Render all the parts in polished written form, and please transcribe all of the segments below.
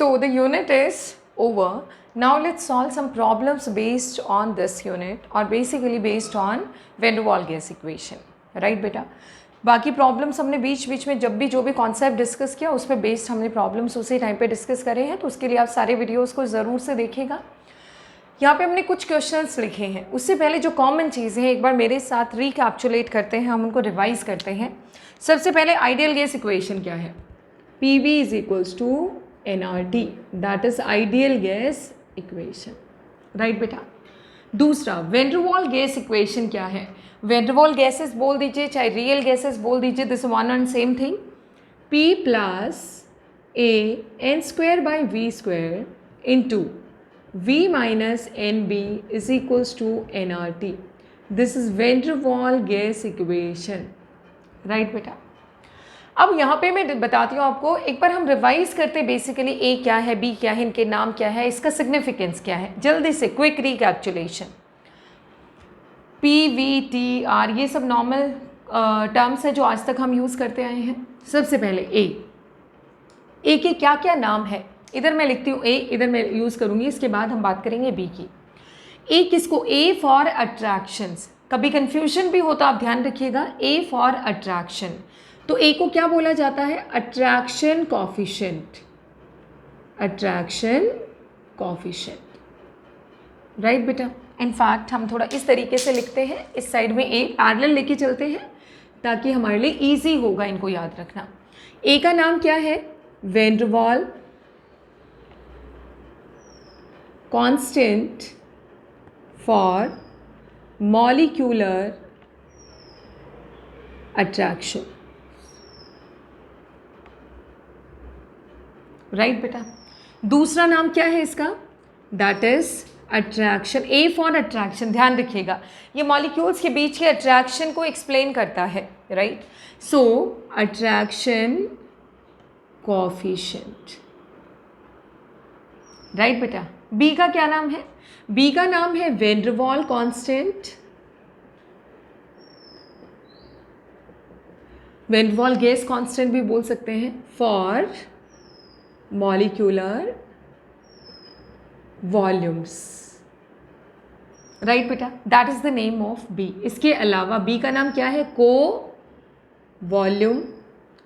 So the unit is over. Now let's solve some problems based on this unit or basically based on van der Waals gas equation. Right बेटा? बाकी problems हमने बीच बीच में जब भी जो भी concept discuss किया उस पर बेस्ड हमने प्रॉब्लम्स उसी टाइम पे डिस्कस करे हैं, तो उसके लिए आप सारे वीडियोस को ज़रूर से देखिएगा. यहाँ पे हमने कुछ क्वेश्चंस लिखे हैं. उससे पहले जो कॉमन चीज़ें हैं एक बार मेरे साथ रिकैप्चुलेट करते हैं, हम उनको रिवाइज करते हैं. सबसे पहले आइडियल गैस इक्वेशन क्या है? PV is equals to NRT, that is ideal gas equation. Right बेटा. दूसरा वैन डर वाल गैस इक्वेशन क्या है? वैन डर वाल गैसेस बोल दीजिए चाहे रियल गैसेस बोल दीजिए, this one and same thing. P plus AN²/V² into V minus NB is equals to nRT. This is van der Waals gas equation. Right बेटा. अब यहाँ पे मैं बताती हूँ आपको, एक बार हम रिवाइज करते बेसिकली A क्या है, B क्या है, इनके नाम क्या है, इसका सिग्निफिकेंस क्या है. जल्दी से quick रिकैप्चुलेशन. P, V, T, R ये सब नॉर्मल टर्म्स है जो आज तक हम यूज़ करते आए हैं. सबसे पहले A के क्या क्या नाम है? इधर मैं लिखती हूँ A, इधर मैं यूज़ करूँगी, इसके बाद हम बात करेंगे B की. A किसको? A for attractions. कभी कन्फ्यूजन भी होता, आप ध्यान रखिएगा. A फॉर अट्रैक्शन, तो A को क्या बोला जाता है? Attraction coefficient. Attraction coefficient. Right बेटा. इनफैक्ट हम थोड़ा इस तरीके से लिखते हैं, इस साइड में A पैरेलल लेके चलते हैं ताकि हमारे लिए ईजी होगा इनको याद रखना. A का नाम क्या है? वैन डर वाल constant for molecular attraction. Right बेटा. दूसरा नाम क्या है इसका? That is attraction. A for attraction. ध्यान रखिएगा, ये मॉलिक्यूल्स के बीच के अट्रैक्शन को एक्सप्लेन करता है. राइट. सो अट्रैक्शन कोएफिशिएंट. राइट बेटा. B का क्या नाम है? B का नाम है वैन डर वाल कांस्टेंट. वैन डर वाल गैस कांस्टेंट भी बोल सकते हैं फॉर मॉलिक्यूलर वॉल्यूम्स. राइट बेटा. That is the name of B. इसके अलावा B का नाम क्या है? को वॉल्यूम.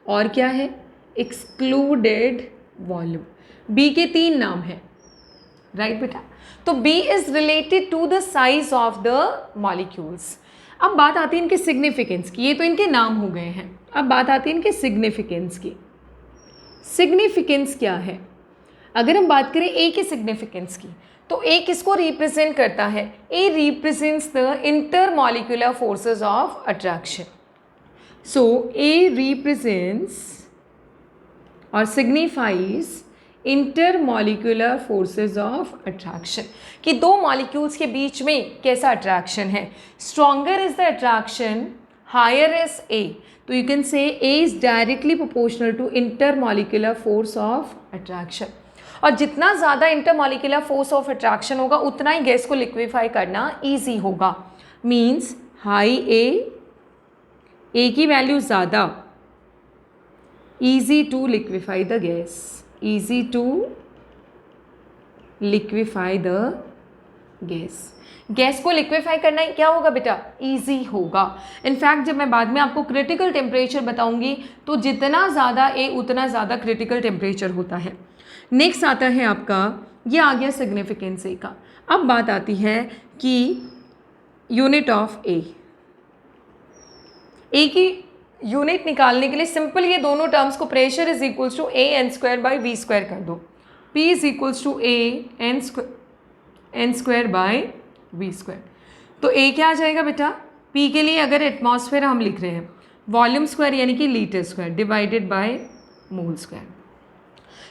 और क्या है? Excluded volume. B के 3 नाम हैं. राइट बेटा. तो B is related to the size of the molecules. अब बात आती है इनके सिग्निफिकेंस की. ये तो इनके नाम हो गए हैं, अब बात आती है इनके सिग्निफिकेंस की. सिग्निफिकेंस क्या है? अगर हम बात करें A के सिग्निफिकेंस की, तो A किसको रिप्रेजेंट करता है? A represents the intermolecular forces of attraction. So A represents और signifies intermolecular forces of attraction, कि दो मॉलिक्यूल्स के बीच में कैसा अट्रैक्शन है. Stronger is the attraction, higher is A. तो you can say A is directly proportional to intermolecular force of attraction. और जितना ज़्यादा इंटरमॉलिक्यूलर फोर्स ऑफ अट्रैक्शन होगा उतना ही गैस को लिक्विफाई करना ईजी होगा. मीन्स हाई A की वैल्यू ज़्यादा, easy to liquefy the gas. Easy to liquefy the gas. Gas को लिक्विफाई करना क्या होगा बेटा? ईजी होगा. इनफैक्ट जब मैं बाद में आपको क्रिटिकल टेम्परेचर बताऊंगी तो जितना ज़्यादा A उतना ज़्यादा क्रिटिकल टेम्परेचर होता है. नेक्स्ट आता है आपका, ये आ गया सिग्निफिकेंस A का. अब बात आती है कि यूनिट ऑफ A. A की यूनिट निकालने के लिए सिंपल ये दोनों टर्म्स को pressure is equals to AN²/V² कर दो. P is equals to AN²/V². तो A क्या आ जाएगा बेटा? P के लिए अगर एटमॉस्फेयर हम लिख रहे हैं, वॉल्यूम स्क्वायर यानी कि litre square divided by mole square.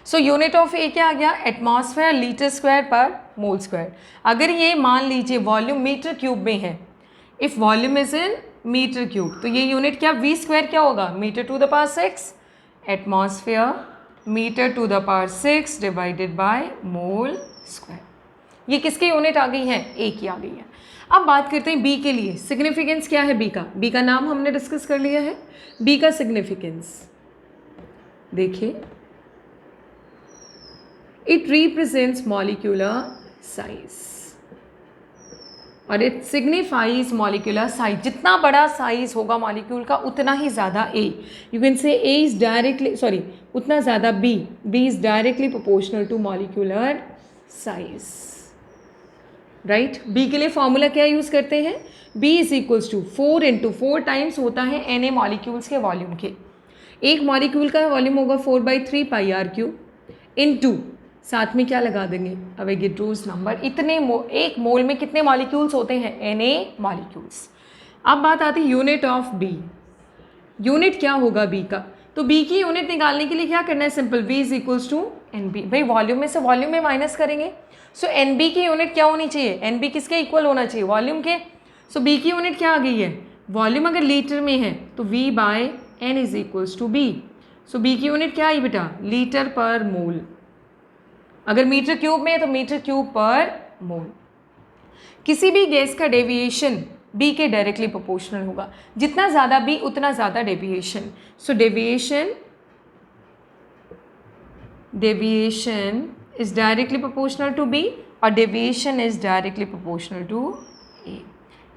So unit of A क्या आ गया? एटमॉस्फेयर लीटर स्क्वायर पर मोल स्क्वायर. अगर ये मान लीजिए वॉल्यूम मीटर क्यूब में है, if volume is in metre cube, तो ये यूनिट क्या? V² क्या होगा? Metre to the power 6. Atmosphere metre to the power 6 divided by mole square. ये किसकी यूनिट आ गई है? A की आ गई है. अब बात करते हैं B के लिए. सिग्निफिकेंस क्या है B का? B का नाम हमने डिस्कस कर लिया है. B का सिग्निफिकेंस देखिए, इट रिप्रेजेंट्स मॉलिक्यूलर साइज और इट सिग्निफाइज मॉलिक्यूलर साइज. जितना बड़ा साइज होगा मॉलिक्यूल का उतना ही ज़्यादा ए. यू कैन से ए इज़ डायरेक्टली उतना ज़्यादा B. B is directly proportional to molecular size. Right. B के लिए फॉर्मूला क्या यूज़ करते हैं? B is equals to 4 into 4 times होता है एन ए मॉलिक्यूल्स के वॉल्यूम के. एक मॉलिक्यूल का वॉल्यूम होगा 4/3 पाई आर क्यू इंटू साथ में क्या लगा देंगे? Avogadro's number. इतने एक मोल में कितने मॉलिक्यूल्स होते हैं? N A molecules. अब बात आती है यूनिट ऑफ बी. यूनिट क्या होगा बी का? तो बी की यूनिट निकालने के लिए क्या करना है? Simple. V is equals to N B. भाई वॉल्यूम में से वॉल्यूम में माइनस करेंगे. सो एन बी की यूनिट क्या होनी चाहिए? एन बी किसके इक्वल होना चाहिए? वॉल्यूम के. सो बी की यूनिट क्या आ गई है? वॉल्यूम अगर लीटर में है तो V by N is equals to B. So B की यूनिट क्या आई बेटा? लीटर पर मोल. अगर मीटर क्यूब में है तो मीटर क्यूब पर मोल. किसी भी गैस का डेविएशन बी के डायरेक्टली प्रोपोर्शनल होगा. जितना ज़्यादा बी उतना ज़्यादा deviation. So deviation is directly proportional to B और deviation is directly proportional to A.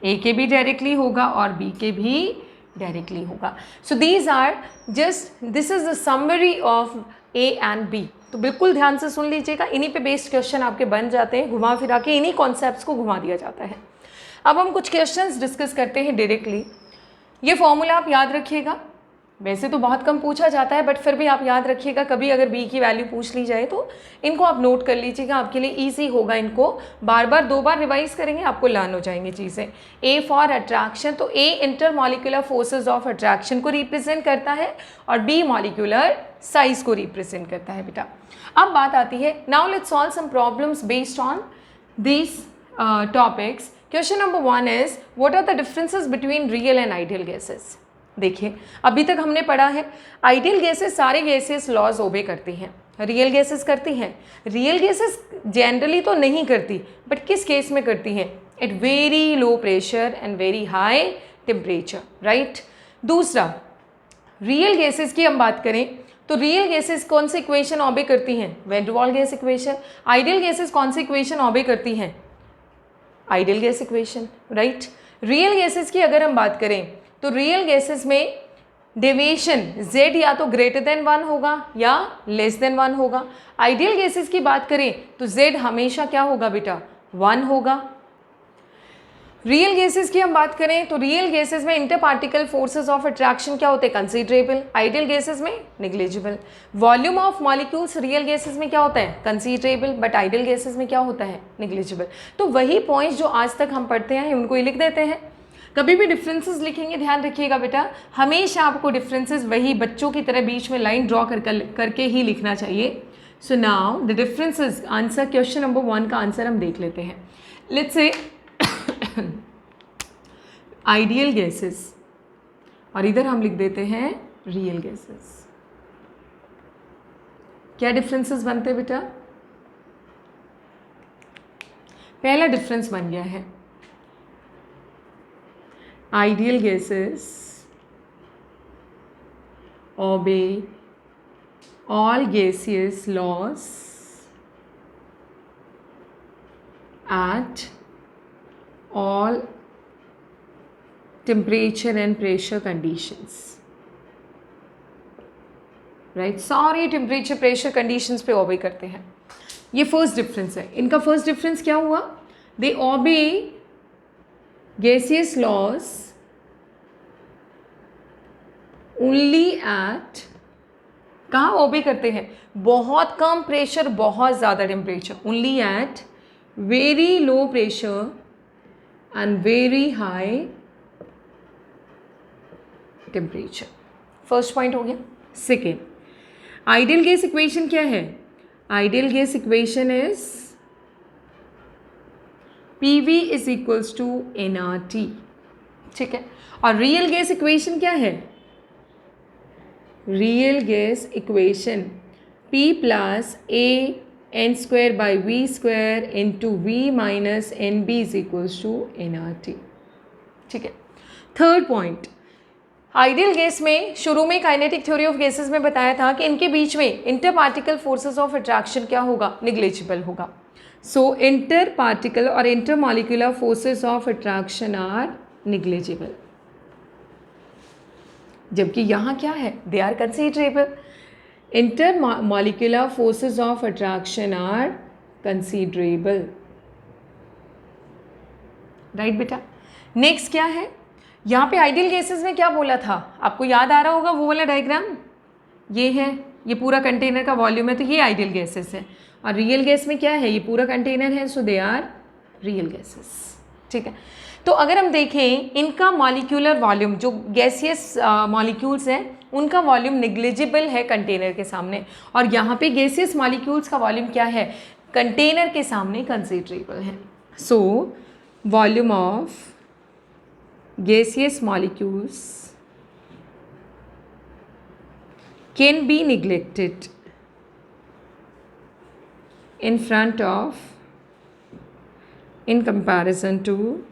A के भी डायरेक्टली होगा और बी के भी डायरेक्टली होगा. So this is the summary of A and B. तो बिल्कुल ध्यान से सुन लीजिएगा. इन्हीं पे बेस्ड क्वेश्चन आपके बन जाते हैं. घुमा फिरा के इन्हीं कॉन्सेप्ट्स को घुमा दिया जाता है. अब हम कुछ क्वेश्चंस डिस्कस करते हैं डायरेक्टली. ये फॉर्मूला आप याद रखिएगा. वैसे तो बहुत कम पूछा जाता है बट फिर भी आप याद रखिएगा. कभी अगर बी की वैल्यू पूछ ली जाए तो इनको आप नोट कर लीजिएगा. आपके लिए ईजी होगा. इनको बार बार 2 बार रिवाइज करेंगे आपको लर्न हो जाएंगी चीज़ें. A for attraction. तो A intermolecular forces of attraction को रिप्रेजेंट करता है और बी मॉलिक्यूलर साइज को रिप्रेजेंट करता है बेटा. अब बात आती है. Now let's solve some problems based on this topics. Question number 1 is what are the differences between real and ideal gases. देखिए अभी तक हमने पढ़ा है आइडियल गैसेस सारे गैसेस लॉज ओबे करती हैं. रियल गैसेस करती हैं. रियल गैसेस जनरली तो नहीं करती बट किस केस में करती हैं? At very low pressure and very high temperature. Right. दूसरा रियल गैसेस की हम बात करें तो रियल गैसेस कौन सी इक्वेशन ऑबे करती हैं? Van der Waals gas equation. Ideal gases कौन सी इक्वेशन ऑबे करती हैं? Ideal gas equation. Right. Real gases की अगर हम बात करें तो रियल गैसेस में डेविएशन z या तो ग्रेटर देन 1 होगा या लेस देन 1 होगा. आइडियल गैसेस की बात करें तो z हमेशा क्या होगा बेटा? 1 होगा. रियल गैसेस की हम बात करें तो रियल गैसेस में inter particle forces of attraction क्या होते हैं? कंसीडरेबल. आइडियल गैसेस में negligible. Volume of molecules real gases में क्या होता है? कंसीडरेबल. बट आइडियल गैसेस में क्या होता है? नेग्लिजिबल. तो वही पॉइंट्स जो आज तक हम पढ़ते हैं उनको ही लिख देते हैं. कभी भी डिफरेंसेस लिखेंगे ध्यान रखिएगा बेटा. हमेशा आपको डिफरेंसेस वही बच्चों की तरह बीच में लाइन ड्रॉ करके ही लिखना चाहिए. So now the differences answer question number 1 का आंसर हम देख लेते हैं. लेट्स से आइडियल गैसेस और इधर हम लिख देते हैं रियल गैसेस. क्या डिफरेंसेस बनते हैं बेटा? पहला डिफरेंस बन गया है ideal gases obey all gaseous laws at all temperature and pressure conditions. Right. सारे टेम्परेचर प्रेशर कंडीशंस पे ओबे करते हैं. ये फर्स्ट डिफरेंस है. इनका फर्स्ट डिफरेंस क्या हुआ? दे ओबे gaseous laws only at कहाँ ओबे करते हैं? बहुत कम प्रेशर बहुत ज़्यादा temperature. Only at very low pressure and very high temperature. First point हो गया. सेकेंड, आइडियल गैस इक्वेशन क्या है? Ideal gas equation is PV is equals to nRT. ठीक है. और रियल गैस इक्वेशन क्या है? Real gas equation P plus AN² by V² into V minus NB is equals to nRT. ठीक है. Third point, ideal gas में शुरू में काइनेटिक थ्योरी ऑफ गैसेस में बताया था कि इनके बीच में inter particle forces of attraction क्या होगा, निग्लिजिबल होगा. सो इंटर पार्टिकल और inter molecular forces of attraction are negligible. जबकि यहाँ क्या है, they are considerable. Inter molecular forces of attraction are considerable. Right बेटा. नेक्स्ट क्या है, यहाँ पे आइडियल गैसेस में क्या बोला था, आपको याद आ रहा होगा वो वाला डायग्राम. ये है, ये पूरा कंटेनर का वॉल्यूम है, तो ये आइडियल गैसेस है. और रियल गैस में क्या है, ये पूरा कंटेनर है, so they are real gases. ठीक है. तो अगर हम देखें इनका मॉलिक्यूलर वॉल्यूम, जो गैसियस मॉलिक्यूल्स हैं उनका वॉल्यूम निग्लिजिबल है कंटेनर के सामने, और यहाँ पे गैसियस मॉलिक्यूल्स का वॉल्यूम क्या है, कंटेनर के सामने कंसीडरेबल है. So volume of gaseous molecules can be neglected in front of, in comparison to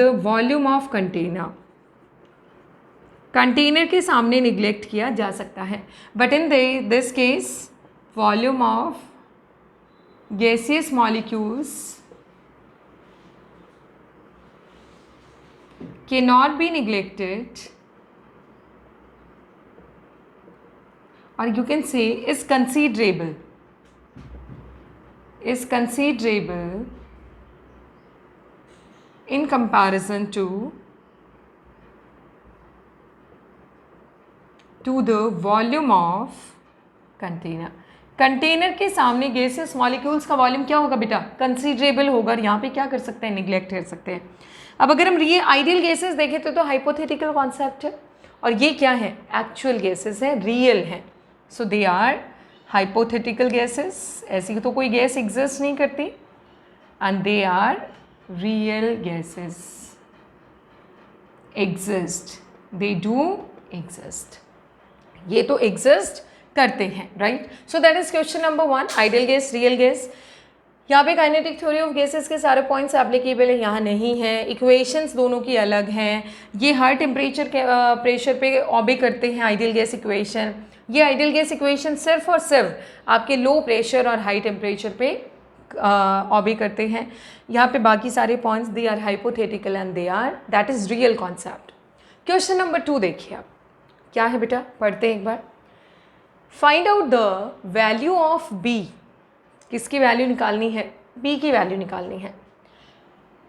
the volume of container. Container के सामने निग्लेक्ट किया जा सकता है, but in this case volume of gaseous molecules cannot be neglected, or you can say is considerable in comparison to the volume of container. Container के सामने gases molecules का volume क्या होगा बेटा, कंसीडरेबल होगा, और यहाँ पे क्या कर सकते हैं, निग्लेक्ट कर सकते हैं. अब अगर हम ये आइडियल गैसेस देखें तो हाइपोथेटिकल कॉन्सेप्ट है, और ये क्या है, एक्चुअल गैसेस है, रियल है. So they are hypothetical gases. ऐसी तो कोई गैस एग्जिस्ट नहीं करती, and they are real gases. Exist, they do exist, ये तो एग्जिस्ट करते हैं. Right. So that is question number 1, ideal gas, real gas. यहाँ पे काइनेटिक थ्योरी ऑफ गैसेस के सारे पॉइंट्स एप्लीकेबल है, यहाँ नहीं है. इक्वेशंस दोनों की अलग हैं. ये हर टेम्परेचर के प्रेशर पे ऑबे करते हैं आइडियल गैस इक्वेशन. ये आइडियल गैस इक्वेशन सिर्फ और सिर्फ आपके लो प्रेशर और हाई टेम्परेचर पे ऑबे करते हैं. यहाँ पे बाकी सारे points they are hypothetical and they are, that is real concept. Question number 2 देखिए आप, क्या है बेटा, पढ़ते हैं एक बार. Find out the value of B. किसकी वैल्यू निकालनी है, बी की वैल्यू निकालनी है.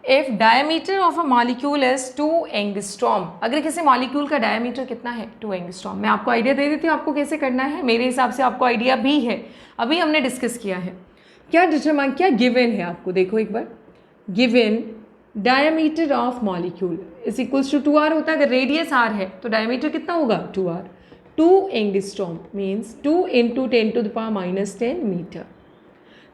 If diameter of a molecule is 2 angstrom. अगर किसी मॉलिक्यूल का डायमीटर कितना है, 2 एंगस्ट्रॉम. मैं आपको आइडिया दे देती हूँ आपको कैसे करना है. मेरे हिसाब से आपको आइडिया भी है, अभी हमने डिस्कस किया है. क्या डिटरमाइन, क्या गिवन है आपको, देखो एक बार. Given diameter of molecule is equals to 2r होता है. अगर रेडियस r है तो डायमीटर कितना होगा, 2r. 2 angstrom means 2 × 10⁻⁻10 metre.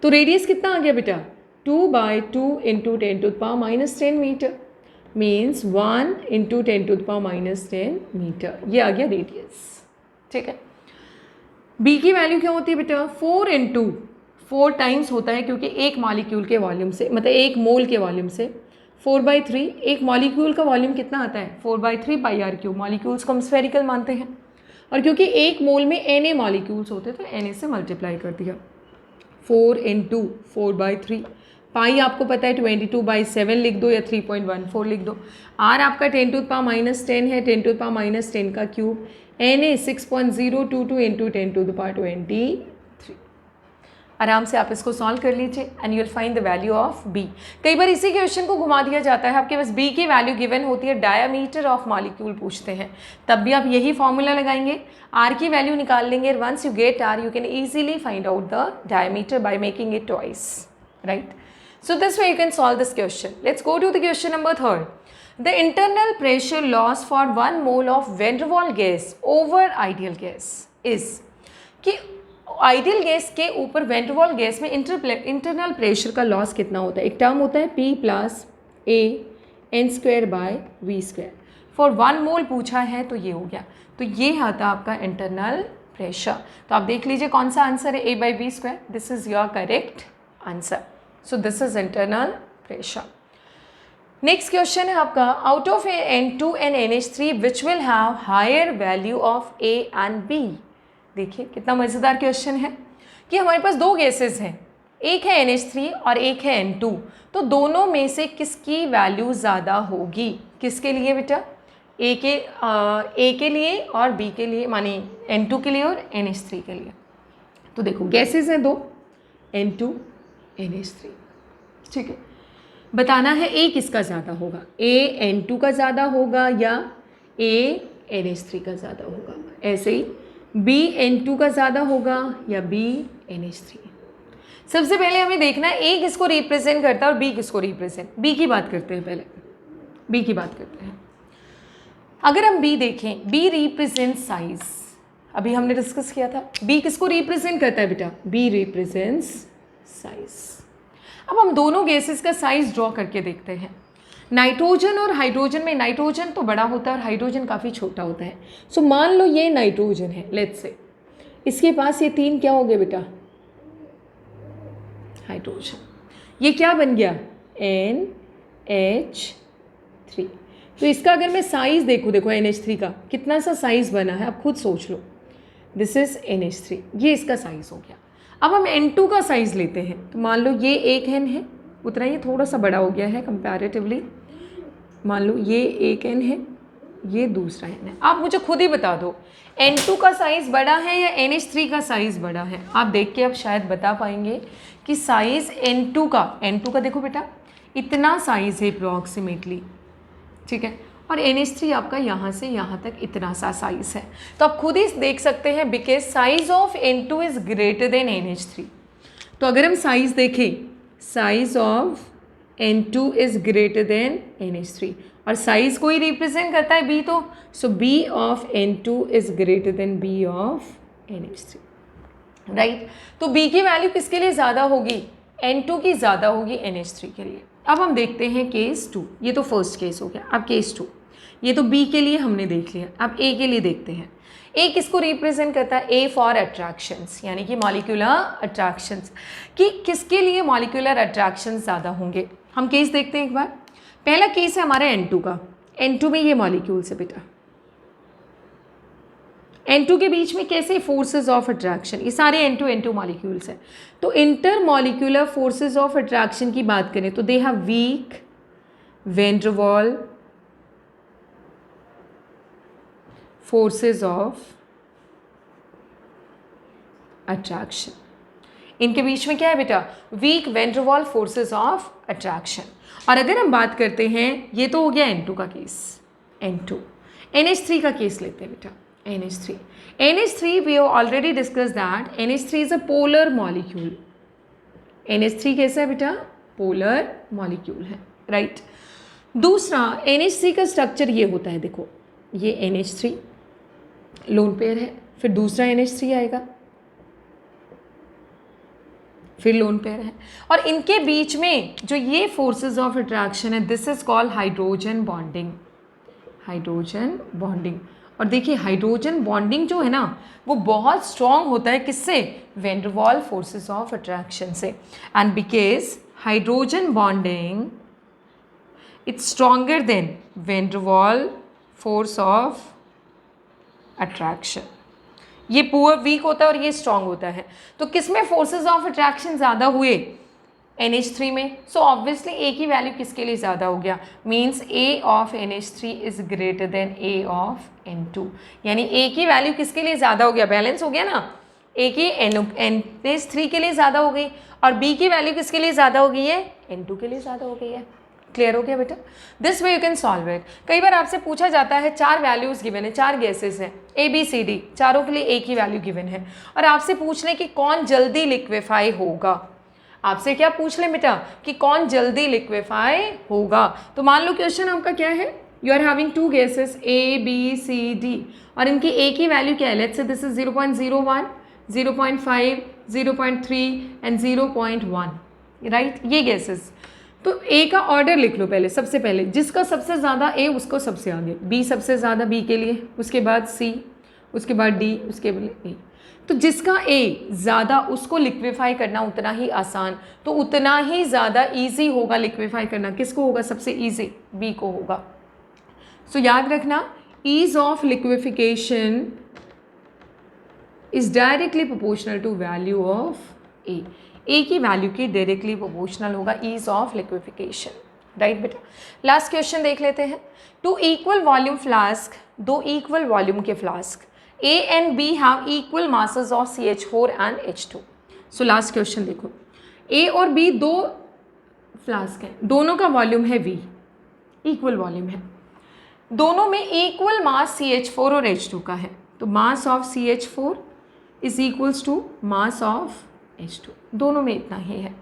तो रेडियस कितना आ गया बेटा, 2/2 × 10⁻⁻10 मीटर मीन्स 1 × 10⁻⁻10 मीटर. ये आ गया रेडियस. ठीक है. बी की वैल्यू क्या होती है बेटा, 4 टाइम्स होता है, क्योंकि एक मॉलिक्यूल के वॉल्यूम से, मतलब एक मोल के वॉल्यूम से 4/3. एक मॉलिक्यूल का वॉल्यूम कितना आता है, 4/3πr³. मॉलिक्यूल्स को हम स्फेरिकल मानते हैं, और क्योंकि एक मोल में Na मॉलिक्यूल्स होते हैं तो Na से मल्टीप्लाई कर दिया. 4 × 4/3. पाई आपको पता है 22/7 लिख दो या 3.14 लिख दो. r आपका 10⁻10 है, 10⁻10 का क्यूब. Na 6.022 × 10⁻23. आराम से आप इसको सॉल्व कर लीजिए and you will find the value of B. कई बार इसी क्वेश्चन को घुमा दिया जाता है, आपके पास बी की वैल्यू गिवन होती है, डायमीटर ऑफ मॉलिक्यूल पूछते हैं, तब भी आप यही फॉर्मूला लगाएंगे, आर की वैल्यू निकाल लेंगे. Once you get R you can easily find out the diameter by making it twice. Right. So this way you can solve this question. Let's go to the question number 3. The internal pressure loss for 1 mole of van der Waals gas over ideal gas is. कि ideal gas के ऊपर van der Waals gas में internal pressure का loss कितना होता है. एक term होता है P + A(n²/v²). फॉर 1 मोल पूछा है तो ये हो गया. तो ये आता आपका इंटरनल प्रेशर. तो आप देख लीजिए कौन सा आंसर है, A/v². This is your correct answer. So this is internal pressure. Next question है आपका, out of N2 and NH3 which will have higher value of A and B। देखिए कितना मज़ेदार क्वेश्चन है कि हमारे पास दो गैसेस हैं, एक है NH3 और एक है N2, तो दोनों में से किसकी वैल्यू ज़्यादा होगी? किसके लिए बेटा? A के लिए और B के लिए, मानी N2 के लिए और NH3 के लिए। तो देखो गैसेस हैं दो, N2 NH3, ठीक है। बताना है A किसका ज़्यादा होगा, A N2 का ज़्यादा होगा या A NH3 का ज़्यादा होगा। ऐसे ही B N2 का ज़्यादा होगा या B NH3। सबसे पहले हमें देखना है A किसको रिप्रेजेंट करता है और B किसको रिप्रेजेंट। B की बात करते हैं, पहले B की बात करते हैं। अगर हम B देखें, B रिप्रेजेंट साइज, अभी हमने डिस्कस किया था। B किसको रिप्रेजेंट करता है बेटा? B represents size. अब हम दोनों गैसेस का साइज ड्रॉ करके देखते हैं। नाइट्रोजन और हाइड्रोजन में नाइट्रोजन तो बड़ा होता है और हाइड्रोजन काफ़ी छोटा होता है। सो मान लो ये नाइट्रोजन है, लेट्स से, इसके पास ये तीन क्या हो गए बेटा? हाइड्रोजन। ये क्या बन गया? NH3। तो इसका अगर मैं साइज देखो NH3 का कितना सा साइज बना है, आप खुद सोच लो। दिस इज NH3, ये इसका साइज हो गया। अब हम N2 का साइज लेते हैं, तो मान लो ये एक N है, उतना ही थोड़ा सा बड़ा हो गया है कंपैरेटिवली। मान लो ये एक N है, ये दूसरा N है। आप मुझे खुद ही बता दो N2 का साइज बड़ा है या NH3 का साइज बड़ा है? आप देख के अब शायद बता पाएंगे कि साइज N2 का देखो बेटा, इतना साइज है अप्रॉक्सीमेटली, ठीक है, और NH3 आपका यहाँ से यहाँ तक इतना सा साइज है। तो आप खुद ही देख सकते हैं, because size of N2 is greater than NH3। तो अगर हम साइज देखें, size of N2 is greater than NH3, और साइज को ही रिप्रेजेंट करता है B, तो सो B of N2 is greater than B of NH3, right. तो B की वैल्यू किसके लिए ज़्यादा होगी? N2 की ज़्यादा होगी NH3 के लिए। अब हम देखते हैं केस 2, ये तो फर्स्ट केस हो गया। अब केस 2, ये तो B के लिए हमने देख लिया, अब A के लिए देखते हैं। A किसको रिप्रेजेंट करता है? A फॉर अट्रैक्शंस, यानी कि मॉलिक्यूलर अट्रैक्शंस, कि किसके लिए मॉलिक्यूलर अट्रैक्शंस ज़्यादा होंगे। हम केस देखते हैं एक बार। पहला केस है हमारा N2 का। N2 में ये मॉलिक्यूल्स है बेटा, N2 के बीच में कैसे फोर्सेस ऑफ अट्रैक्शन, ये सारे N2 मॉलिक्यूल्स हैं। तो inter molecular forces of attraction की बात करें तो they have week van der Waal forces of attraction. इनके बीच में क्या है बेटा? Week van der Waal forces of attraction. और अगर हम बात करते हैं, ये तो हो गया N2 का केस, N2। NH3 का केस लेते हैं बेटा, NH3 we have already discussed that NH3 is a polar molecule। NH3 कैसा है बेटा? पोलर मॉलिक्यूल है, राइट। दूसरा NH3 का स्ट्रक्चर ये होता है, देखो ये NH3 लोन पेयर है, फिर दूसरा NH3 आएगा, फिर लोन पेयर है, और इनके बीच में जो ये फोर्सेस ऑफ अट्रैक्शन है, this is called hydrogen bonding. Hydrogen bonding. और देखिए हाइड्रोजन बॉन्डिंग जो है ना, वो बहुत स्ट्रॉन्ग होता है, किससे? Van der Waal forces of attraction से। And because hydrogen bonding it's stronger than van der Waal force of attraction. ये पूरा वीक होता है और ये स्ट्रॉन्ग होता है। तो किस में फोर्सेस ऑफ अट्रैक्शन ज़्यादा हुए? NH3 में। सो ऑब्वियसली A की वैल्यू किसके लिए ज़्यादा हो गया? Means A of NH3 is greater than A of N2, यानी A की वैल्यू किसके लिए ज़्यादा हो गया? बैलेंस हो गया ना, A की NH3 के लिए ज़्यादा हो गई, और B की वैल्यू किसके लिए ज़्यादा हो गई है? N2 के लिए ज़्यादा हो गई है। क्लियर हो गया बेटा? This way you can solve it. कई बार आपसे पूछा जाता है, 4 वैल्यूज़ गिवन है, 4 गैसेस हैं, ABCD, चारों के लिए A की वैल्यू गिवन है, और आपसे पूछ लें कि कौन जल्दी लिक्विफाई होगा। आपसे क्या पूछ लें बेटा? कि कौन जल्दी लिक्विफाई होगा। तो मान लो क्वेश्चन आपका क्या है, you are having 2 gases ABCD, और इनकी A की वैल्यू क्या है? Let's say this is 0.01, 0.5, 0.3 and 0.1, right. ये गैसेस। तो A का ऑर्डर लिख लो पहले, सबसे पहले जिसका सबसे ज़्यादा A उसको सबसे आगे, B सबसे ज़्यादा B के लिए, उसके बाद C, उसके बाद डी, उसके बाद ए। तो जिसका ए ज़्यादा, उसको लिक्विफाई करना उतना ही आसान, तो उतना ही ज़्यादा ईजी होगा लिक्विफाई करना। किसको होगा सबसे ईजी? बी को होगा। सो याद रखना, ease of liquefaction is directly proportional to value of A. A की वैल्यू की डायरेक्टली प्रोपोर्शनल होगा ईज ऑफ लिक्विफिकेशन, राइट बेटा। लास्ट क्वेश्चन देख लेते हैं। टू इक्वल वॉल्यूम फ्लास्क, दो इक्वल वॉल्यूम के flask A and B have equal masses of CH4 and H2. So last question देखो, A और B दो फ्लास्क हैं, दोनों का वॉल्यूम है V, इक्वल वॉल्यूम है, दोनों में इक्वल मास CH4 और H2 का है। तो mass of CH4 is equals to mass of H2, दोनों में इतना ही है।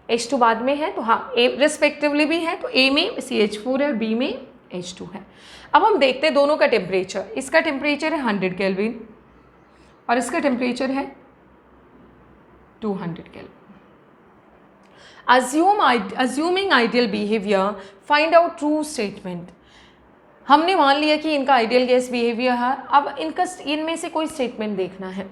H2 बाद में है तो हाँ A रिस्पेक्टिवली भी है, तो A में CH4 है और B में H2 है। अब हम देखते हैं दोनों का टेम्परेचर। इसका टेम्परेचर है 100 केल्विन और इसका टेम्परेचर है 200 kelvin. Assuming ideal behaviour, find out true statement. हमने मान लिया कि इनका आइडियल गैस बिहेवियर है। अब इनमें से कोई स्टेटमेंट देखना है।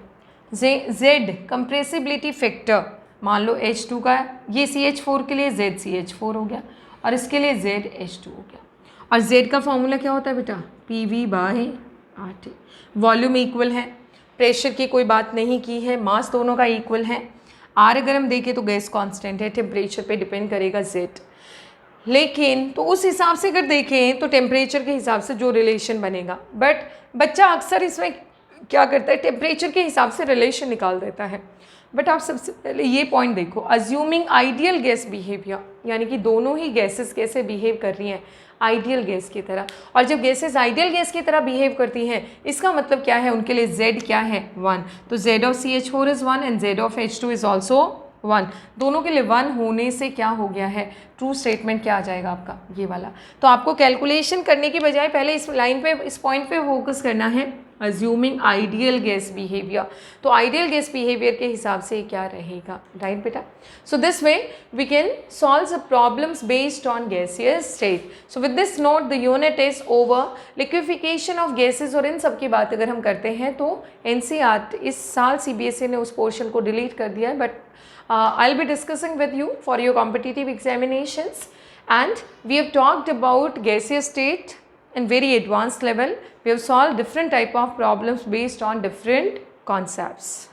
Z कंप्रेसिबिलिटी फैक्टर, मान लो H2 का है, ये CH4 के लिए ZCH4 हो गया और इसके लिए ZH2 हो गया। और Z का फॉर्मूला क्या होता है बेटा? PV/RT। वॉल्यूम इक्वल है, प्रेशर की कोई बात नहीं की है, मास दोनों का इक्वल है। R अगर हम देखें तो गैस कांस्टेंट है, टेम्परेचर पे डिपेंड करेगा Z। लेकिन तो उस हिसाब से अगर देखें तो टेम्परेचर के हिसाब से जो रिलेशन बनेगा, बट बच्चा अक्सर इसमें क्या करता है, टेम्परेचर के हिसाब से रिलेशन निकाल देता है। बट आप सबसे पहले ये पॉइंट देखो, अज्यूमिंग आइडियल गैस बिहेवियर, यानी कि दोनों ही गैसेस कैसे बिहेव कर रही हैं, आइडियल गैस की तरह। और जब गैसेस आइडियल गैस की तरह बिहेव करती हैं, इसका मतलब क्या है, उनके लिए Z क्या है? 1। तो Z of CH4 is 1 and Z of H2 is also 1। दोनों के लिए 1 होने से क्या हो गया है, ट्रू स्टेटमेंट क्या आ जाएगा आपका, ये वाला। तो आपको कैलकुलेशन करने की बजाय पहले इस लाइन पे, इस पॉइंट पे फोकस करना है, अज्यूमिंग आइडियल गैस बिहेवियर। तो आइडियल गैस बिहेवियर के हिसाब से क्या रहेगा, राइट बेटा। So this way we can solve the problems based on gaseous state. So with this note the unit is over. Liquefaction of gases और इन सब की बात अगर हम करते हैं तो NCERT इस साल CBSE ने उस पोर्शन को डिलीट कर दिया है, but I'll be discussing with you for your competitive examinations, and we have talked about gaseous state in very advanced level. We have solved different type of problems based on different concepts.